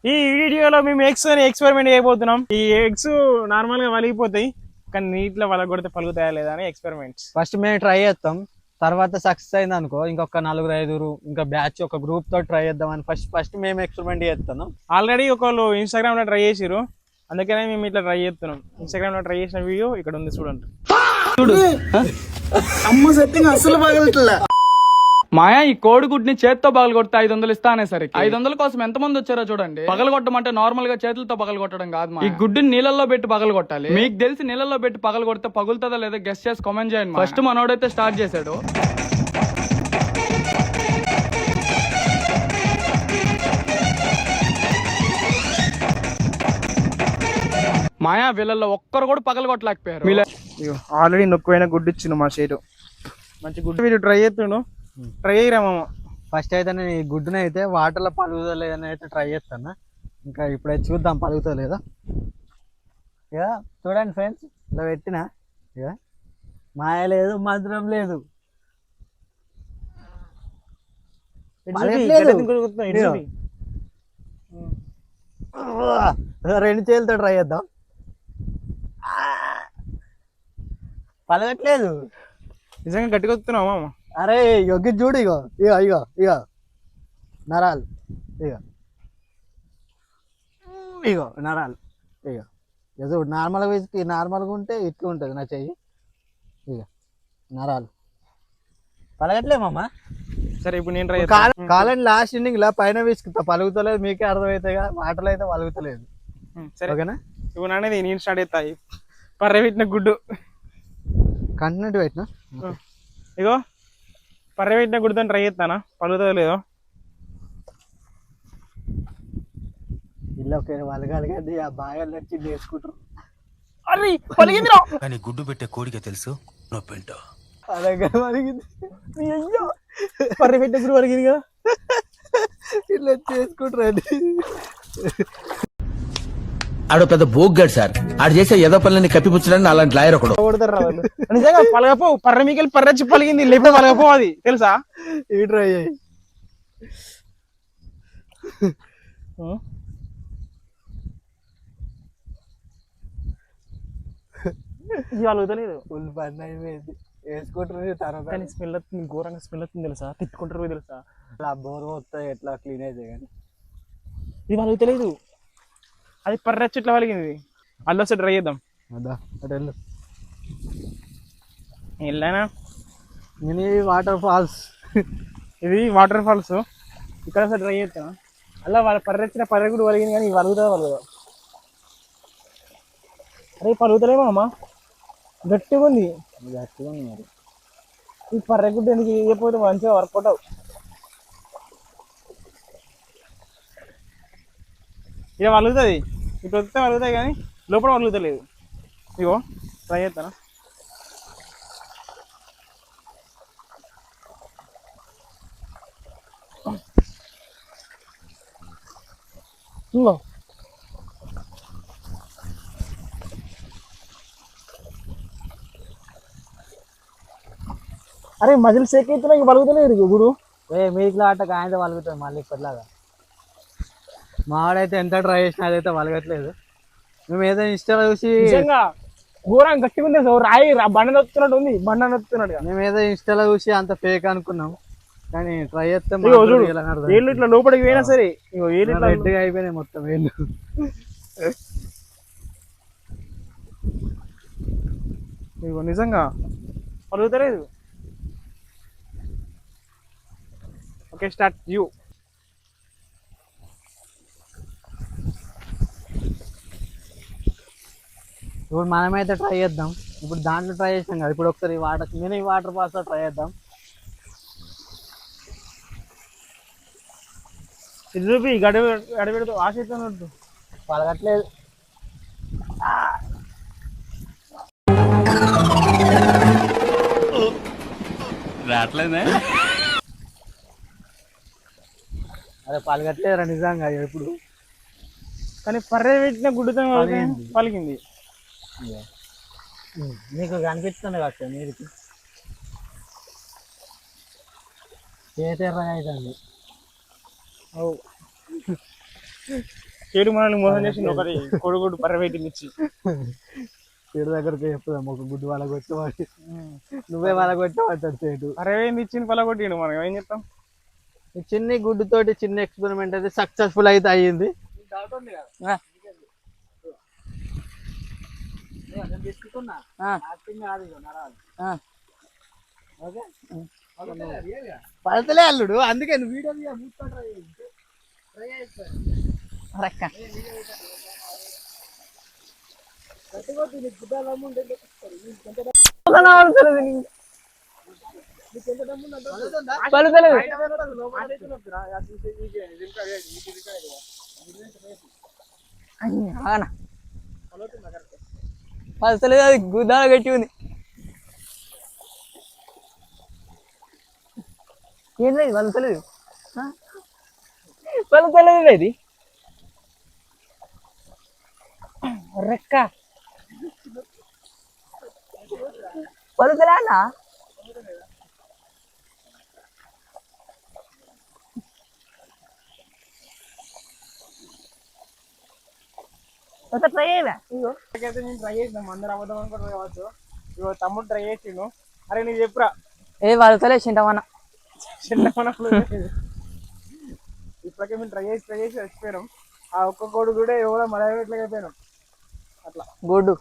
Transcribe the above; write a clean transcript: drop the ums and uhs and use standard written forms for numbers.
ఈ వీడియోలో మేము ఎగ్స్ అని ఎక్స్పెరిమెంట్ చేయబోతున్నాం. ఈ ఎగ్స్ నార్మల్ గా వలిగిపోతాయి, కానీ నీటిలో వలగొడితే పలుకుతాయా లేదా అని ఎక్స్పెరిమెంట్స్. ఫస్ట్ మేము ట్రై చేస్తాం, తర్వాత సక్సెస్ అయింది అనుకో ఇంకొక 4-5 ఇంకా బ్యాచ్ ఒక గ్రూప్ తో ట్రై చేద్దాం అని ఫస్ట్ మేము ఎక్స్పెరిమెంట్ చేస్తాను. ఆల్రెడీ ఒకళ్ళు ఇన్స్టాగ్రామ్ లో ట్రై చేసిరు, అందుకనే మేము ఇట్లా ట్రై చేస్తున్నాం. ఇన్స్టాగ్రామ్ లో ట్రై చేసిన వీడియో ఇక్కడ ఉంది, చూడండి. చూడు అమ్మ సెట్టింగ్ అసలు పగలట్లే. మాయా ఈ కోడిగుడ్ని చేత్తో పగలు కొడితే 500 ఇస్తా అనేసరికి 500 కోసం ఎంత మంది వచ్చారో చూడండి. పగలు కొట్టమంటే నార్మల్ గా చేతులతో పగలు కొట్టడం కాదు, ఈ గుడ్డుని నీళ్ళల్లో పెట్టి పగలు కొట్టాలి. మీకు తెలిసి నీళ్ళల్లో పెట్టి పగలు కొడితే పగులుతుందా లేదా గెస్ట్ చేసి కామెంట్ చేయండి. ఫస్ట్ మనోడైతే స్టార్ట్ చేశాడు. మాయా వీళ్ళల్లో ఒక్కరు కూడా పగలు కొట్టలేకపోయారు. ఆల్రెడీ నొక్కుపోయిన గుడ్డు ఇచ్చిండు మా షేటు, మంచి గుడ్డు. వీడు ట్రై చేస్తుండు, ట్రై చేయరా మామ. ఫస్ట్ అయితే నేను ఈ గుడ్డుని అయితే వాటర్లో పలుగుతలేదని అయితే ట్రై చేస్తాను. ఇంకా ఇప్పుడైతే చూద్దాం పలుగుతలేదా. ఇక చూడండి ఫ్రెండ్స్, ఇలా పెట్టినా ఇక మాయ లేదు, మంత్రం లేదు. రెండు చేతులతో ట్రై చేద్దాం. పలగట్లేదు, నిజంగా గట్టిగా వస్తున్నావు మామ. అరే యొగ్గి చూడు, ఇగో ఇగో ఇగో ఇగో నరాలు, ఇగో ఇగో నరాలు, ఇగో ఏదో నార్మల్గా ఉంటే ఇట్లా ఉంటుంది నా చెయ్యి. ఇక నరాలు పలగట్లేమమ్మా. సరే ఇప్పుడు నేను ట్రై కాలండి లాస్ట్ ఇండింగ్ లా పైన విసుకుతా, పలుగుతలేదు. మీకే అర్థమవుతాయిగా, మాటలు అయితే పలుగుతలేదు. సరే ఓకేనా? ఇప్పుడు అనేది నేను స్టార్ట్ అవుతాయి. పర్రె పెట్టిన గుడ్డు కంటిన్యూటీ పెట్టినా, ఇగో పర్రె పెట్టిన గుడ్డుతో ట్రై చేస్తానా, పలుగుతుందో లేదో. ఇల్లు ఒక వలగాలి కానీ ఆ బాగా నచ్చి నేర్చుకుంటారు. అరే పలిగింది కానీ గుడ్డు పెట్టే కోడికే తెలుసు నొప్పింటో. అలాగే వలిగింది, అయ్యో పర్రె పెట్టిన గుడ్డు పలిగింది కదా. ఇట్లా చేసుకుంటారు. ఆడు పెద్ద బోగ్గాడు సార్, ఆడు చేసే ఏదో పనులని కప్పిపుచ్చడానికి అలాంటి లాయర్ ఒకడు. నిజంగా పలగపో, పర్రె మీకెళ్ళి పర్రెచ్చి పలిగింది, లేకపోతే పలగపో, అది తెలుసా. ఈ ట్రై అయ్యి పలుగుతలేదు. ఫుల్ పని అయిపోయింది. వేసుకుంటారు తర్వాత, కానీ స్మెల్ వస్తుంది, ఘోరంగా స్మెల్ వస్తుంది తెలుసా. తిట్టుకుంటారు తెలుసా. అలా బోర్ వస్తాయి, ఎట్లా క్లీన్ అయితే కానీ ఇది పలుగుతలేదు. అది పర్రెచ్చి ఇట్లా పలిగింది. అల్లు వస్తే ట్రై చేద్దాం. అదా అటు వెళ్ళు. వెళ్ళానా, నేను వాటర్ ఫాల్స్, ఇది వాటర్ ఫాల్స్. ఇక్కడ వస్తే ట్రై చేస్తాను. అలా వాళ్ళ పర్రెచ్చిన పర్రె కూడా పలిగింది, కానీ పలుగుతుందా పలుగుదా. అరే పలుగుతలేమో అమ్మా, గట్టిగా ఉంది. గట్టిగా ఉంది మరి. ఈ పర్రె గుడ్డు ఎందుకు ఇవ్వకపోతే మంచిగా వర్కౌట్ అవు. ఇక వలుగుతుంది, ఇప్పుడు వస్తే వలుగుతాయి కానీ లోపల వలుగుతలేదు. ఇగో ట్రై చేస్తాను. ఇంకో అరే మజిల్ షేక్ అవుతున్నా, ఇక వలుగుతలేదు గుడు. మీకులా ఆట కాయంతో వలుగుతుంది మళ్ళీ ఇప్పటిలాగా. మావాడైతే ఎంత ట్రై చేసినా అదైతే వలగట్లేదు. మేము ఏదో ఇన్స్టాలో చూసి, నిజంగా ఘోరంగా గట్టిగా ఉంది, రాయి బండ నొత్తున్నట్టు ఉంది, బండ నొత్తున్నట్టుగా. మేము ఏదో ఇన్స్టాలో చూసి అంత ఫేక్ అనుకున్నాం, కానీ ట్రై చేస్తే ఏళ్ళు ఇట్లా లోపలికి పోయినా సరే ఇగో ఏళ్ళు ఇట్లా రెడ్గా అయిపోయినాయి మొత్తం ఏళ్ళు. ఇగో నిజంగా పలుగుతలేదు. Okay start you. ఇప్పుడు మనమైతే ట్రై చేద్దాం. ఇప్పుడు దాంట్లో ట్రై చేసాం కదా, ఇప్పుడు ఒకసారి ఈ వాటర్ ఫాల్స్ ట్రై చేద్దాం. ఇది చూపి గడబెడుతూ ఆశిస్తున్నట్టు పలగట్లేదు. రావట్లేదే, అరే పలగట్లేదురా నిజంగా ఎప్పుడు. కానీ పర్రె పెట్టిన గుడ్డుతో పలికింది. మీకు కనిపిస్తుంది కదా మీరు చేతెర్రగా అవుతుంది. చెడు మనల్ని మోసం చేసింది ఒకటి కొడుకుడు పర్రవేటిని ఇచ్చి. చెడు దగ్గరికి చెప్పుదాం ఒక గుడ్డు వాళ్ళ కొట్టేవాడు, నువ్వే వాళ్ళ కొట్టేవాడు చెడు. పర్రవేటిని ఇచ్చింది పలగొట్టిండు, మనం ఏం చెప్తాం. ఈ చిన్ని గుడ్డుతోటి చిన్న ఎక్స్పెరిమెంట్ అయితే సక్సెస్ఫుల్ అయితే అయ్యింది. పడతలే అల్లుడు, అందుకే నువ్వు వీడియో పలసలేదు, అది గుద్దాల గట్టి ఉంది. ఏం లేదు పలసలేదు, పలసలేదు ఇది రెక్క పలుతలే అన్న. ట్రై అయ్యా నేను ట్రై చేసినాం, అందరు అబద్ధం అనుకుంటారు కావచ్చు. ఇగో తమ్ముడు ట్రై చేసిండు. అరే నీకు చెప్పురా, ఏ పలుతలే చింటమన్న. చిన్నప్పుడు ఇప్పటికే మేము ట్రై చేసి చచ్చిపోయినాం. ఆ ఒక్క కోడి కూడా ఎవరో మలయట్లేకపోయినాం అట్లా. గుడ్డు